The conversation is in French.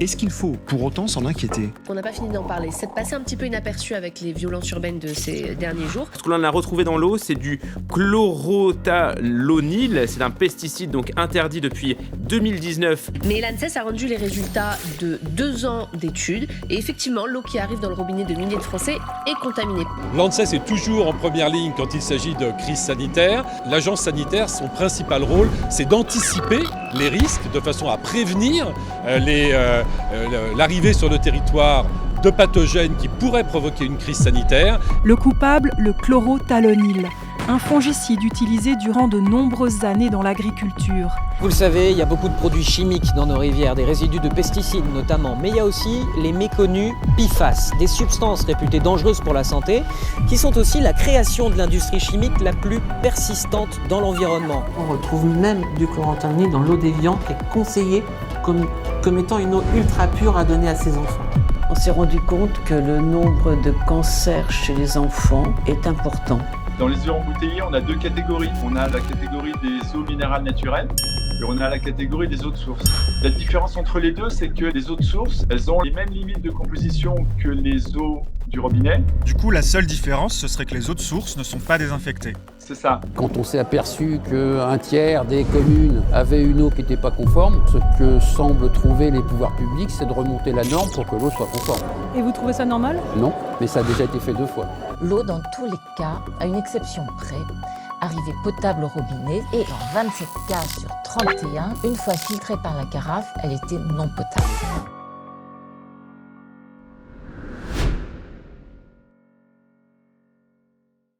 Est-ce qu'il faut pour autant s'en inquiéter? On n'a pas fini d'en parler. C'est passé un petit peu inaperçu avec les violences urbaines de ces derniers jours. Ce que l'on a retrouvé dans l'eau, c'est du chlorothalonil. C'est un pesticide donc interdit depuis 2019. Mais l'ANSES a rendu les résultats de 2 ans d'études. Et effectivement, l'eau qui arrive dans le robinet de milliers de Français est contaminée. L'ANSES est toujours en première ligne quand il s'agit de crise sanitaire. L'agence sanitaire, son principal rôle, c'est d'anticiper les risques de façon à prévenir l'arrivée sur le territoire de pathogènes qui pourraient provoquer une crise sanitaire. Le coupable, le chlorothalonil, un fongicide utilisé durant de nombreuses années dans l'agriculture. Vous le savez, il y a beaucoup de produits chimiques dans nos rivières, des résidus de pesticides notamment, mais il y a aussi les méconnus PFAS, des substances réputées dangereuses pour la santé, qui sont aussi la création de l'industrie chimique la plus persistante dans l'environnement. On retrouve même du chlorothalonil dans l'eau des viandes qui est conseillée comme étant une eau ultra pure à donner à ses enfants. On s'est rendu compte que le nombre de cancers chez les enfants est important. Dans les eaux embouteillées, on a 2 catégories. On a la catégorie des eaux minérales naturelles et on a la catégorie des eaux de source. La différence entre les deux, c'est que les eaux de source, elles ont les mêmes limites de composition que les eaux du robinet. Du coup, la seule différence, ce serait que les eaux de source ne sont pas désinfectées. C'est ça. Quand on s'est aperçu qu'un tiers des communes avaient une eau qui n'était pas conforme, ce que semblent trouver les pouvoirs publics, c'est de remonter la norme pour que l'eau soit conforme. Et vous trouvez ça normal? Non, mais ça a déjà été fait 2 fois. L'eau, dans tous les cas, à une exception près, arrivait potable au robinet et dans 27 cas sur 31, une fois filtrée par la carafe, elle était non potable.